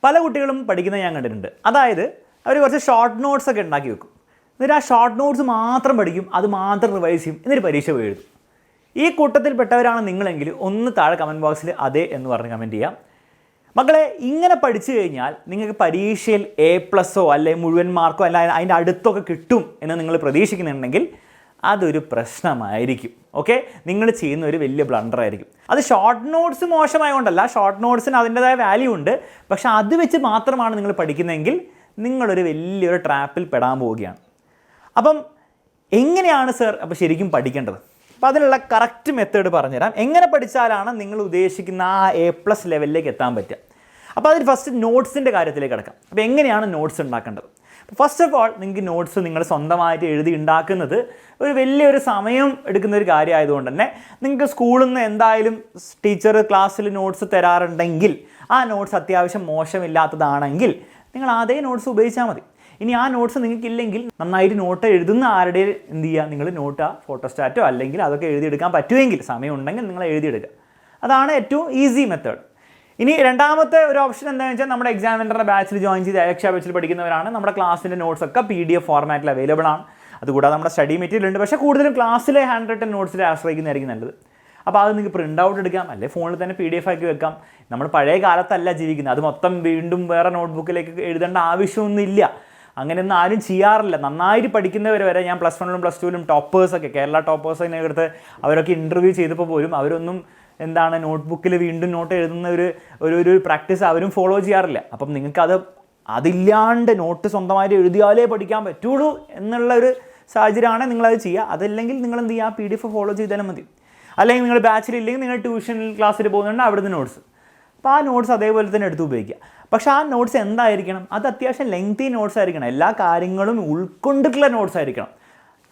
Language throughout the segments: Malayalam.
പല കുട്ടികളും പഠിക്കുന്നത് ഞാൻ കണ്ടിട്ടുണ്ട്. അതായത് അവർ കുറച്ച് ഷോർട്ട് നോട്ട്സ് ഒക്കെ ഉണ്ടാക്കി വെക്കും. എന്നിട്ട് ആ ഷോർട്ട് നോട്ട്സ് മാത്രം പഠിക്കും, അത് മാത്രം റിവൈസ് ചെയ്യും, എന്നിട്ട് പരീക്ഷ പോയി എഴുതും. ഈ കൂട്ടത്തിൽപ്പെട്ടവരാണ് നിങ്ങളെങ്കിൽ ഒന്ന് താഴെ കമൻറ്റ് ബോക്സിൽ അതെ എന്ന് പറഞ്ഞ് കമൻറ്റ് ചെയ്യാം. മക്കളെ, ഇങ്ങനെ പഠിച്ചു കഴിഞ്ഞാൽ നിങ്ങൾക്ക് പരീക്ഷയിൽ A+ അല്ലെങ്കിൽ മുഴുവൻ മാർക്കോ അല്ല അതിൻ്റെ അടുത്തൊക്കെ കിട്ടും എന്ന് നിങ്ങൾ പ്രതീക്ഷിക്കുന്നുണ്ടെങ്കിൽ അതൊരു പ്രശ്നമായിരിക്കും. ഓക്കെ, നിങ്ങൾ ചെയ്യുന്ന ഒരു വലിയ ബ്ലണ്ടർ ആയിരിക്കും. അത് ഷോർട്ട് നോട്ട്സ് മോശമായതുകൊണ്ടല്ല, ഷോർട്ട് നോട്ട്സിന് അതിൻ്റെതായ വാല്യൂ ഉണ്ട്. പക്ഷെ അത് വെച്ച് മാത്രമാണ് നിങ്ങൾ പഠിക്കുന്നതെങ്കിൽ നിങ്ങളൊരു വലിയൊരു ട്രാപ്പിൽ പെടാൻ പോവുകയാണ്. അപ്പം എങ്ങനെയാണ് സർ അപ്പോൾ ശരിക്കും പഠിക്കേണ്ടത്? അപ്പോൾ അതിനുള്ള കറക്റ്റ് മെത്തേഡ് പറഞ്ഞുതരാം. എങ്ങനെ പഠിച്ചാലാണ് നിങ്ങൾ ഉദ്ദേശിക്കുന്ന ആ A+ ലെവലിലേക്ക് എത്താൻ പറ്റുക. അപ്പോൾ അതിന് ഫസ്റ്റ് നോട്ട്സിൻ്റെ കാര്യത്തിലേക്ക് കിടക്കാം. അപ്പോൾ എങ്ങനെയാണ് നോട്ട്സ് ഉണ്ടാക്കേണ്ടത്? ഫസ്റ്റ് ഓഫ് ഓൾ, നിങ്ങൾക്ക് നോട്ട്സ് നിങ്ങൾ സ്വന്തമായിട്ട് എഴുതി ഉണ്ടാക്കുന്നത് ഒരു വലിയൊരു സമയം എടുക്കുന്ന ഒരു കാര്യമായതുകൊണ്ട് തന്നെ നിങ്ങൾക്ക് സ്കൂളിൽ നിന്ന് എന്തായാലും ടീച്ചർ ക്ലാസ്സിൽ നോട്ട്സ് തരാറുണ്ടെങ്കിൽ ആ നോട്ട്സ് അത്യാവശ്യം മോശമില്ലാത്തതാണെങ്കിൽ നിങ്ങൾ അതേ നോട്ട്സ് ഉപയോഗിച്ചാൽ മതി. ഇനി ആ നോട്ട്സ് നിങ്ങൾക്കില്ലെങ്കിൽ നന്നായിട്ട് നോട്ട് എഴുതുന്ന ആരുടെ എന്ത് ചെയ്യുക, നിങ്ങൾ നോട്ട് ഫോട്ടോസ്റ്റാറ്റോ അല്ലെങ്കിൽ അതൊക്കെ എഴുതിയെടുക്കാൻ പറ്റുമെങ്കിൽ സമയം ഉണ്ടെങ്കിൽ നിങ്ങൾ എഴുതിയെടുക്കുക. അതാണ് ഏറ്റവും ഈസി മെത്തേഡ്. ഇനി രണ്ടാമത്തെ ഒരു ഓപ്ഷൻ എന്താണെന്ന് വെച്ചാൽ നമ്മുടെ എക്സാമിനറുടെ ബാച്ചിൽ ജോയിൻ ചെയ്ത് LAKSHYA ബാച്ചിൽ പഠിക്കുന്നവരാണ്. നമ്മുടെ ക്ലാസ്സിൻ്റെ നോട്ട്സ് ഒക്കെ PDF ഫോർമാറ്റിൽ അവൈലബിൾ ആണ്. അതുകൂടാതെ നമ്മുടെ സ്റ്റഡി മെറ്റീരിയൽ ഉണ്ട്. പക്ഷേ കൂടുതലും ക്ലാസ്സിലെ ഹാൻഡ് റിട്ടൺ നോട്ട്സിൽ ആശ്രയിക്കുന്നതായിരിക്കും നല്ലത്. അപ്പോൾ അത് നിങ്ങൾക്ക് പ്രിൻ്റ് ഔട്ട് എടുക്കാം, അല്ലെങ്കിൽ ഫോണിൽ തന്നെ PDF ആക്കി വെക്കാം. നമ്മൾ പഴയ കാലത്തല്ല ജീവിക്കുന്നത്, അത് മൊത്തം വീണ്ടും വേറെ നോട്ട്ബുക്കിലേക്ക് എഴുതേണ്ട ആവശ്യമൊന്നുമില്ല. അങ്ങനെയൊന്നും ആരും ചെയ്യാറില്ല. നന്നായിട്ട് പഠിക്കുന്നവർ വരെ ഞാൻ +1 +2 ടോപ്പേഴ്സൊക്കെ, കേരള ടോപ്പേഴ്സിനെ എടുത്ത് അവരൊക്കെ ഇൻ്റർവ്യൂ ചെയ്തപ്പോൾ പോലും അവരൊന്നും എന്താണ് നോട്ട്ബുക്കിൽ വീണ്ടും നോട്ട് എഴുതുന്ന ഒരു പ്രാക്ടീസ് അവരും ഫോളോ ചെയ്യാറില്ല. അപ്പം നിങ്ങൾക്കത് അതില്ലാണ്ട് നോട്ട് സ്വന്തമായിട്ട് എഴുതിയാലേ പഠിക്കാൻ പറ്റുള്ളൂ എന്നുള്ള ഒരു സാഹചര്യമാണ് നിങ്ങളത് ചെയ്യുക. അതല്ലെങ്കിൽ നിങ്ങൾ എന്ത് ചെയ്യുക, PDF ഫോളോ ചെയ്താലും മതി. അല്ലെങ്കിൽ നിങ്ങൾ ബാച്ചിലില്ലെങ്കിൽ നിങ്ങൾ ട്യൂഷൻ ക്ലാസ്സിൽ പോകുന്നുണ്ട്, അവിടുന്ന് നോട്ട്സ്. അപ്പോൾ ആ നോട്ട്സ് അതേപോലെ തന്നെ എടുത്ത് ഉപയോഗിക്കുക. പക്ഷേ ആ നോട്ട്സ് എന്തായിരിക്കണം? അത് അത്യാവശ്യം ലെങ്തി നോട്ട്സ് ആയിരിക്കണം. എല്ലാ കാര്യങ്ങളും ഉൾക്കൊണ്ടിട്ടുള്ള നോട്ട്സ് ആയിരിക്കണം.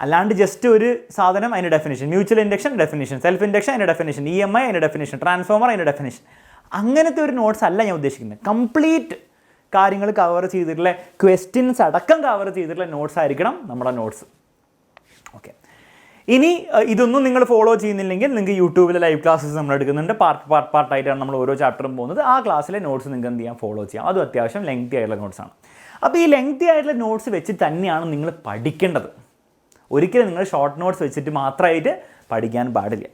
അല്ലാണ്ട് ജസ്റ്റ് ഒരു സാധനം അതിൻ്റെ definition, mutual induction definition, self induction അതിൻ്റെ ഡെഫിനിഷൻ, EMI അതിൻ്റെ ഡെഫിനിഷൻ, ട്രാൻസ്ഫോമർ അതിൻ്റെ ഡെഫിനിഷൻ, അങ്ങനത്തെ ഒരു നോട്ട്സ് അല്ല ഞാൻ ഉദ്ദേശിക്കുന്നത്. കംപ്ലീറ്റ് കാര്യങ്ങൾ കവർ ചെയ്തിട്ടുള്ള, ക്വസ്റ്റ്യൻസ് അടക്കം കവർ ചെയ്തിട്ടുള്ള നോട്ട്സ് ആയിരിക്കണം നമ്മുടെ നോട്ട്സ്. ഓക്കെ, ഇനി ഇതൊന്നും നിങ്ങൾ ഫോളോ ചെയ്യുന്നില്ലെങ്കിൽ നിങ്ങൾക്ക് യൂട്യൂബിലെ ലൈവ് ക്ലാസ്സസ് നമ്മൾ എടുക്കുന്നുണ്ട്. പാർട്ടായിട്ടാണ് നമ്മൾ ഓരോ ചാപ്റ്ററും പോകുന്നത്. ആ ക്ലാസ്സിലെ നോട്ട്സ് നിങ്ങൾക്ക് എന്ത് ചെയ്യാം, ഫോളോ ചെയ്യാം. അതും അത്യാവശ്യം ലെങ്തി ആയിട്ടുള്ള നോട്ട്സാണ്. അപ്പോൾ ഈ ലെങ്തി ആയിട്ടുള്ള നോട്ട്സ് വെച്ച് തന്നെയാണ് നിങ്ങൾ പഠിക്കേണ്ടത്. ഒരിക്കലും നിങ്ങൾ ഷോർട്ട് നോട്ട്സ് വെച്ചിട്ട് മാത്രമായിട്ട് പഠിക്കാൻ പാടില്ല.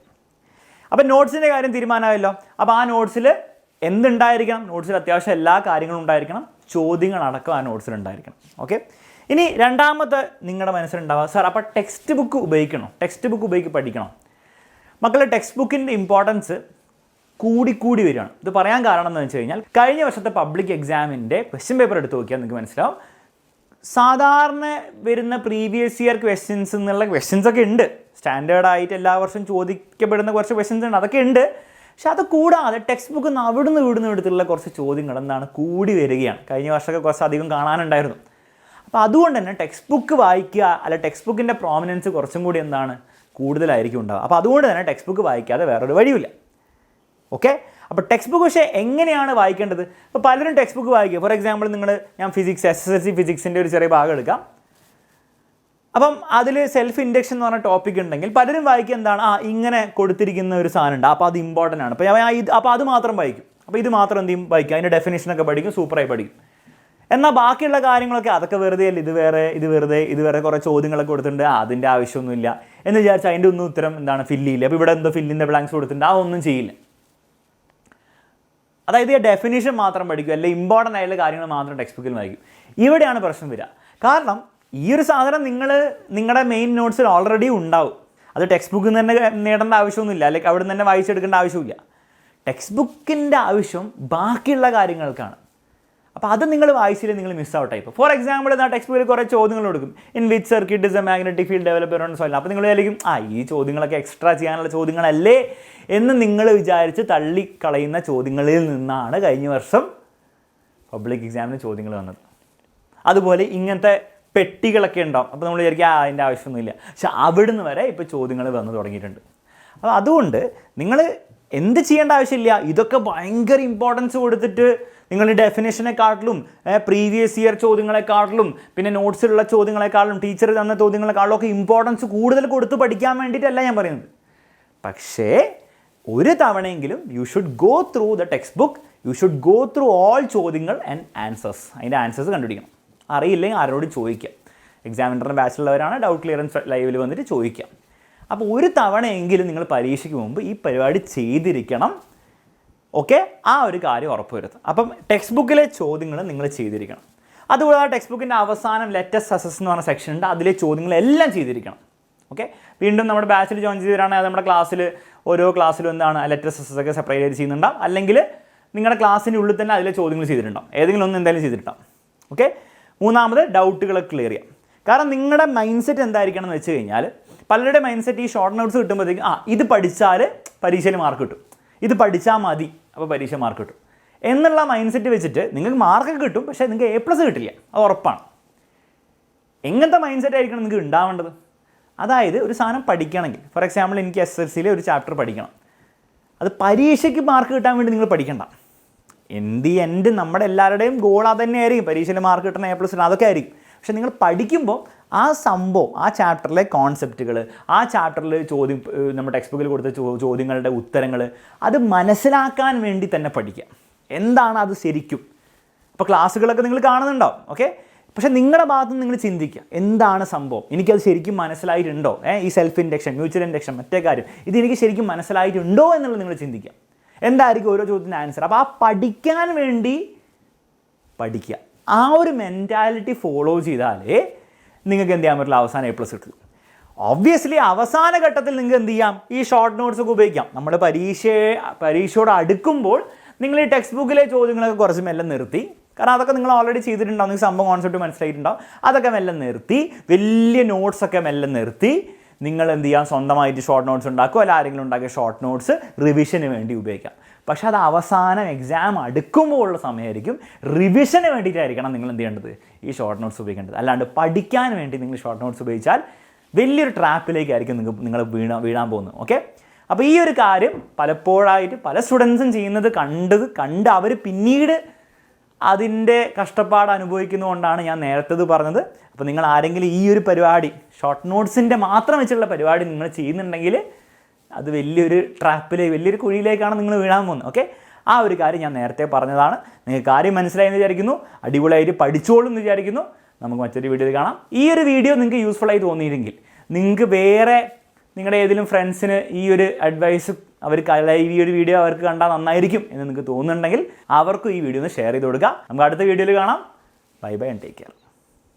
അപ്പോൾ നോട്ട്സിൻ്റെ കാര്യം തീരുമാനമായല്ലോ. അപ്പോൾ ആ നോട്ട്സിൽ എന്തുണ്ടായിരിക്കണം? നോട്ട്സിൽ അത്യാവശ്യം എല്ലാ കാര്യങ്ങളും ഉണ്ടായിരിക്കണം. ചോദ്യങ്ങളടക്കം ആ നോട്ട്സിലുണ്ടായിരിക്കണം. ഓക്കെ, ഇനി രണ്ടാമത്തെ നിങ്ങളുടെ മനസ്സിലുണ്ടാവുക, സാർ അപ്പോൾ ടെക്സ്റ്റ് ബുക്ക് ഉപയോഗിക്കണോ? ടെക്സ്റ്റ് ബുക്ക് ഉപയോഗിച്ച് പഠിക്കണം? മക്കളെ, ടെക്സ്റ്റ് ബുക്കിൻ്റെ ഇമ്പോർട്ടൻസ് കൂടി വരികയാണ്. ഇത് പറയാൻ കാരണം എന്ന് വെച്ച് കഴിഞ്ഞാൽ കഴിഞ്ഞ വർഷത്തെ പബ്ലിക് എക്സാമിൻ്റെ ക്വസ്റ്റ്യൻ പേപ്പർ എടുത്ത് നോക്കിയാൽ നിങ്ങൾക്ക് മനസ്സിലാവും. സാധാരണ വരുന്ന പ്രീവിയസ് ഇയർ ക്വസ്റ്റ്യൻസ് എന്നുള്ള ക്വസ്റ്റ്യൻസൊക്കെ ഉണ്ട്. സ്റ്റാൻഡേർഡായിട്ട് എല്ലാ വർഷവും ചോദിക്കപ്പെടുന്ന കുറച്ച് ക്വസ്റ്റ്യൻസ് ഉണ്ട്, അതൊക്കെ ഉണ്ട്. പക്ഷെ അത് കൂടാതെ ടെക്സ്റ്റ് ബുക്ക് അവിടുന്ന് എടുത്തുള്ള കുറച്ച് ചോദ്യങ്ങൾ എന്താണ് കൂടി വരികയാണ്. കഴിഞ്ഞ വർഷമൊക്കെ കുറച്ച് അധികം കാണാനുണ്ടായിരുന്നു. അപ്പോൾ അതുകൊണ്ട് തന്നെ ടെക്സ്റ്റ് ബുക്ക് വായിക്കുക, അല്ല ടെക്സ്റ്റ് ബുക്കിൻ്റെ പ്രോമിനൻസ് കുറച്ചും കൂടി എന്താണ് കൂടുതലായിരിക്കും ഉണ്ടാവുക. അപ്പോൾ അതുകൊണ്ട് തന്നെ ടെക്സ്റ്റ് ബുക്ക് വായിക്കാതെ വേറൊരു വഴിയില്ല. ഓക്കെ, അപ്പോൾ ടെക്സ്റ്റ് ബുക്ക് പക്ഷേ എങ്ങനെയാണ് വായിക്കേണ്ടത്? അപ്പോൾ പലരും ടെക്സ്റ്റ് ബുക്ക് വായിക്കുക. ഫോർ എക്സാമ്പിൾ ഞാൻ ഫിസിക്സ് SSLC ഫിസിക്സിൻ്റെ ഒരു ചെറിയ ഭാഗം എടുക്കാം. അപ്പം അതിൽ സെൽഫ് ഇൻഡക്ഷൻ എന്ന് പറഞ്ഞ ടോപ്പിക് ഉണ്ടെങ്കിൽ പലരും വായിക്കുക എന്താണ്, ഇങ്ങനെ കൊടുത്തിരിക്കുന്ന ഒരു സാധനം ഉണ്ട്, അപ്പോൾ അത് ഇമ്പോർട്ടൻ്റ് ആണ്, അപ്പോൾ അത് മാത്രം വായിക്കും. അപ്പോൾ ഇത് മാത്രം എന്ത് ചെയ്യും, വായിക്കും, അതിൻ്റെ ഡെഫിനേഷനൊക്കെ പഠിക്കും, സൂപ്പറായി പഠിക്കും. എന്നാൽ ബാക്കിയുള്ള കാര്യങ്ങളൊക്കെ അതൊക്കെ വെറുതെ അല്ല, ഇത് വേറെ കുറേ ചോദ്യങ്ങളൊക്കെ കൊടുത്തിട്ടുണ്ട്, അതിൻ്റെ ആവശ്യമൊന്നുമില്ല എന്ന് വിചാരിച്ചാൽ അതിൻ്റെ ഒന്നും ഉത്തരം എന്താണ് ഫില്ല് ചെയ്യില്ല. അപ്പോൾ ഇവിടെ എന്തോ ഫില്ലിൻ്റെ ബ്ലാങ്ക്സ് കൊടുത്തിട്ടുണ്ട്, അതൊന്നും ചെയ്യില്ല. അതായത് ഈ ഡെഫിനേഷൻ മാത്രം പഠിക്കും, അല്ലെങ്കിൽ ഇമ്പോർട്ടൻ്റ് ആയിട്ടുള്ള കാര്യങ്ങൾ മാത്രം ടെക്സ്റ്റ് ബുക്കിൽ വായിക്കും. ഇവിടെയാണ് പ്രശ്നം വരിക. കാരണം ഈ ഒരു സാധനം നിങ്ങളുടെ മെയിൻ നോട്ട്സിൽ ഓൾറെഡി ഉണ്ടാവും. അത് ടെക്സ്റ്റ് ബുക്കിൽ നിന്ന് തന്നെ നേടേണ്ട ആവശ്യമൊന്നുമില്ല, അല്ലെങ്കിൽ അവിടെ നിന്ന് തന്നെ വായിച്ചെടുക്കേണ്ട ആവശ്യമില്ല. ടെക്സ്റ്റ് ബുക്കിൻ്റെ ആവശ്യം ബാക്കിയുള്ള കാര്യങ്ങൾക്കാണ്. അപ്പോൾ അത് നിങ്ങൾ വായിച്ചില്ല, നിങ്ങൾ മിസ് ഔട്ടായി. ഇപ്പോൾ ഫോർ എക്സാമ്പിൾ ടെക്സ്റ്റ് ബുക്കിൽ കുറേ ചോദ്യങ്ങൾ കൊടുക്കും, in which circuit is A magnetic field developer on soil. അപ്പോൾ നിങ്ങൾ വിചാരിക്കും ഈ ചോദ്യങ്ങളൊക്കെ എക്സ്ട്രാ ചെയ്യാനുള്ള ചോദ്യങ്ങളല്ലേ എന്ന് നിങ്ങൾ വിചാരിച്ച് തള്ളിക്കളയുന്ന ചോദ്യങ്ങളിൽ നിന്നാണ് കഴിഞ്ഞ വർഷം പബ്ലിക് എക്സാമിന് ചോദ്യങ്ങൾ വന്നത്. അതുപോലെ ഇങ്ങനത്തെ പെട്ടികളൊക്കെ ഉണ്ടാവും. അപ്പോൾ നമ്മൾ വിചാരിക്കുക അതിൻ്റെ ആവശ്യമൊന്നുമില്ല. പക്ഷെ അവിടുന്ന് വരെ ഇപ്പോൾ ചോദ്യങ്ങൾ വന്നു തുടങ്ങിയിട്ടുണ്ട്. അപ്പോൾ അതുകൊണ്ട് നിങ്ങൾ എന്ത് ചെയ്യേണ്ട ആവശ്യമില്ല. ഇതൊക്കെ ഭയങ്കര ഇമ്പോർട്ടൻസ് കൊടുത്തിട്ട് നിങ്ങൾ ഡെഫിനേഷനെക്കാട്ടിലും പ്രീവിയസ് ഇയർ ചോദ്യങ്ങളെക്കാട്ടിലും പിന്നെ നോട്ട്സിലുള്ള ചോദ്യങ്ങളെക്കാളും ടീച്ചർ തന്ന ചോദ്യങ്ങളെക്കാളും ഒക്കെ ഇമ്പോർട്ടൻസ് കൂടുതൽ കൊടുത്ത് പഠിക്കാൻ വേണ്ടിയിട്ടല്ല ഞാൻ പറയുന്നത്. പക്ഷേ ഒരു തവണയെങ്കിലും you should go through the text book you should go through all ചോദ്യങ്ങൾ ആൻഡ് ആൻസേഴ്സ്. അതിൻ്റെ ആൻസേഴ്സ് കണ്ടുപിടിക്കണം. അറിയില്ലെങ്കിൽ ആരോട് ചോദിക്കാം. എക്സാമിനറിൻ്റെ ബാച്ചിലുള്ളവരാണ് ഡൗട്ട് ക്ലിയറൻസ് ലൈവിൽ വന്നിട്ട് ചോദിക്കാം. അപ്പോൾ ഒരു തവണയെങ്കിലും നിങ്ങൾ പരീക്ഷയ്ക്ക് മുമ്പ് ഈ പരിപാടി ചെയ്തിരിക്കണം. ഓക്കെ, ആ ഒരു കാര്യം ഉറപ്പുവരുത്തും. അപ്പം ടെക്സ്റ്റ് ബുക്കിലെ ചോദ്യങ്ങൾ നിങ്ങൾ ചെയ്തിരിക്കണം. അതുകൂടാതെ ടെക്സ്റ്റ് ബുക്കിൻ്റെ അവസാനം ലെറ്റസ് അസസ് എന്ന് പറഞ്ഞ സെക്ഷൻ ഉണ്ട്, അതിലെ ചോദ്യങ്ങളെല്ലാം ചെയ്തിരിക്കണം. ഓക്കെ, വീണ്ടും നമ്മുടെ ബാച്ചിൽ ജോയിൻ ചെയ്തവരാണെങ്കിൽ നമ്മുടെ ക്ലാസ്സിൽ ഓരോ ക്ലാസ്സിലും എന്താണ് ലെറ്റസ് അസസ് ഒക്കെ സെപ്പറേറ്റ് ആയിട്ട് ചെയ്യുന്നുണ്ടാവും. അല്ലെങ്കിൽ നിങ്ങളുടെ ക്ലാസ്സിൻ്റെ ഉള്ളിൽ തന്നെ അതിലെ ചോദ്യങ്ങൾ ചെയ്തിട്ടുണ്ടാവും. ഏതെങ്കിലും ഒന്ന് എന്തായാലും ചെയ്തിട്ടുണ്ടാവും. ഓക്കെ, മൂന്നാമത് ഡൗട്ടുകൾ ക്ലിയർ ചെയ്യാം. കാരണം നിങ്ങളുടെ മൈൻഡ് സെറ്റ് എന്തായിരിക്കണം എന്ന് വെച്ച് കഴിഞ്ഞാൽ, പലരുടെ മൈൻഡ് സെറ്റ് ഈ ഷോർട്ട് നോട്ട്സ് കിട്ടുമ്പോഴത്തേക്കും ഇത് പഠിച്ചാൽ പരീക്ഷയിൽ മാർക്ക് കിട്ടും, ഇത് പഠിച്ചാൽ മതി അപ്പോൾ പരീക്ഷ മാർക്ക് കിട്ടും എന്നുള്ള മൈൻഡ് സെറ്റ് വെച്ചിട്ട് നിങ്ങൾക്ക് മാർക്കൊക്കെ കിട്ടും, പക്ഷേ നിങ്ങൾക്ക് A+ കിട്ടില്ല, അത് ഉറപ്പാണ്. എങ്ങനത്തെ മൈൻഡ് സെറ്റ് ആയിരിക്കണം നിങ്ങൾക്ക് ഉണ്ടാവേണ്ടത്? അതായത് ഒരു സാധനം പഠിക്കണമെങ്കിൽ, ഫോർ എക്സാമ്പിൾ എനിക്ക് SSLCയിൽ ഒരു ചാപ്റ്റർ പഠിക്കണം, അത് പരീക്ഷയ്ക്ക് മാർക്ക് കിട്ടാൻ വേണ്ടി നിങ്ങൾ പഠിക്കണ്ട. എൻ്റെ നമ്മുടെ എല്ലാവരുടെയും ഗോൾ അത് തന്നെയായിരിക്കും, പരീക്ഷയിൽ മാർക്ക് കിട്ടണം, A+ അതൊക്കെ ആയിരിക്കും. പക്ഷെ നിങ്ങൾ പഠിക്കുമ്പോൾ ആ സംഭവം, ആ ചാപ്റ്ററിലെ കോൺസെപ്റ്റുകൾ, ആ ചാപ്റ്ററിൽ നമ്മുടെ ടെക്സ്റ്റ് ബുക്കിൽ കൊടുത്ത ചോദ്യങ്ങളുടെ ഉത്തരങ്ങൾ അത് മനസ്സിലാക്കാൻ വേണ്ടി തന്നെ പഠിക്കുക. എന്താണ് അത് ശരിക്കും? അപ്പോൾ ക്ലാസ്സുകളൊക്കെ നിങ്ങൾ കാണുന്നുണ്ടാവും. ഓക്കെ, പക്ഷേ നിങ്ങളുടെ ഭാഗത്ത് നിന്ന് നിങ്ങൾ ചിന്തിക്കുക, എന്താണ് സംഭവം, എനിക്കത് ശരിക്കും മനസ്സിലായിട്ടുണ്ടോ? ഈ സെൽഫ് ഇൻഡക്ഷൻ, മ്യൂച്വൽ ഇൻഡക്ഷൻ, മറ്റേ കാര്യം ഇതെനിക്ക് ശരിക്കും മനസ്സിലായിട്ടുണ്ടോ എന്നുള്ളത് നിങ്ങൾ ചിന്തിക്കുക. എന്തായിരിക്കും ഓരോ ചോദ്യത്തിൻ്റെ ആൻസർ? അപ്പോൾ ആ പഠിക്കാൻ വേണ്ടി പഠിക്കുക. ആ ഒരു മെൻറ്റാലിറ്റി ഫോളോ ചെയ്താലേ നിങ്ങൾക്ക് എന്ത് ചെയ്യാൻ പറ്റില്ല, അവസാനം A+ കിട്ടും. ഒബ്വിയസ്ലി അവസാന ഘട്ടത്തിൽ നിങ്ങൾക്ക് എന്ത് ചെയ്യാം, ഈ ഷോർട്ട് നോട്ട്സ് ഒക്കെ ഉപയോഗിക്കാം. നമ്മൾ പരീക്ഷയോട് അടുക്കുമ്പോൾ നിങ്ങൾ ഈ ടെക്സ്റ്റ് ബുക്കിലെ ചോദ്യങ്ങളൊക്കെ കുറച്ച് മെല്ലെ നിർത്തി, കാരണം അതൊക്കെ നിങ്ങൾ ഓൾറെഡി ചെയ്തിട്ടുണ്ടാവും, നിങ്ങൾക്ക് സംഭവം കോൺസെപ്റ്റ് മനസ്സിലായിട്ടുണ്ടാവും, അതൊക്കെ മെല്ലെ നിർത്തി, വലിയ നോട്ട്സൊക്കെ മെല്ലെ നിർത്തി നിങ്ങൾ എന്ത് ചെയ്യാം, സ്വന്തമായിട്ട് ഷോർട്ട് നോട്ട്സ് ഉണ്ടാക്കുക, അല്ല ആരെങ്കിലും ഉണ്ടാക്കിയ ഷോർട്ട് നോട്ട്സ് റിവിഷന് വേണ്ടി ഉപയോഗിക്കാം. പക്ഷേ അത് അവസാനം എക്സാം അടുക്കുമ്പോൾ ഉള്ള സമയമായിരിക്കും, റിവിഷന് വേണ്ടിയിട്ടായിരിക്കണം നിങ്ങൾ എന്ത് ചെയ്യേണ്ടത്, ഈ ഷോർട്ട് നോട്ട്സ് ഉപയോഗിക്കേണ്ടത്. അല്ലാണ്ട് പഠിക്കാൻ വേണ്ടി നിങ്ങൾ ഷോർട്ട് നോട്ട്സ് ഉപയോഗിച്ചാൽ വലിയൊരു ട്രാപ്പിലേക്കായിരിക്കും നിങ്ങൾ വീഴാൻ പോകുന്നത്. ഓക്കെ, അപ്പോൾ ഈ ഒരു കാര്യം പലപ്പോഴായിട്ട് പല സ്റ്റുഡൻസും ചെയ്യുന്നത് കണ്ട് അവർ പിന്നീട് അതിൻ്റെ കഷ്ടപ്പാട് അനുഭവിക്കുന്നതുകൊണ്ടാണ് ഞാൻ നേരത്തെ പറഞ്ഞത്. അപ്പോൾ നിങ്ങൾ ആരെങ്കിലും ഈ ഒരു പരിപാടി, ഷോർട്ട് നോട്ട്സിൻ്റെ മാത്രം വെച്ചുള്ള പരിപാടി നിങ്ങൾ ചെയ്യുന്നുണ്ടെങ്കിൽ അത് വലിയൊരു വലിയൊരു കുഴിയിലേക്കാണ് നിങ്ങൾ വീഴാൻ പോകുന്നത്. ഓക്കെ, ആ ഒരു കാര്യം ഞാൻ നേരത്തെ പറഞ്ഞതാണ്. നിങ്ങൾക്ക് കാര്യം മനസ്സിലായെന്ന് വിചാരിക്കുന്നു, അടിപൊളിയായിട്ട് പഠിച്ചോളും എന്ന് വിചാരിക്കുന്നു. നമുക്ക് മറ്റൊരു വീഡിയോയിൽ കാണാം. ഈ ഒരു വീഡിയോ നിങ്ങൾക്ക് യൂസ്ഫുള്ളായി തോന്നിയില്ലെങ്കിൽ നിങ്ങൾക്ക് വേറെ നിങ്ങളുടെ ഏതെങ്കിലും ഫ്രണ്ട്സിന് ഈ ഒരു അഡ്വൈസ് ഈ ഒരു വീഡിയോ അവർക്ക് കണ്ടാൽ നന്നായിരിക്കും എന്ന് നിങ്ങൾക്ക് തോന്നുന്നുണ്ടെങ്കിൽ അവർക്കും ഈ വീഡിയോ ഒന്ന് ഷെയർ ചെയ്ത് കൊടുക്കുക. നമുക്ക് അടുത്ത വീഡിയോയിൽ കാണാം. Bye bye and take care.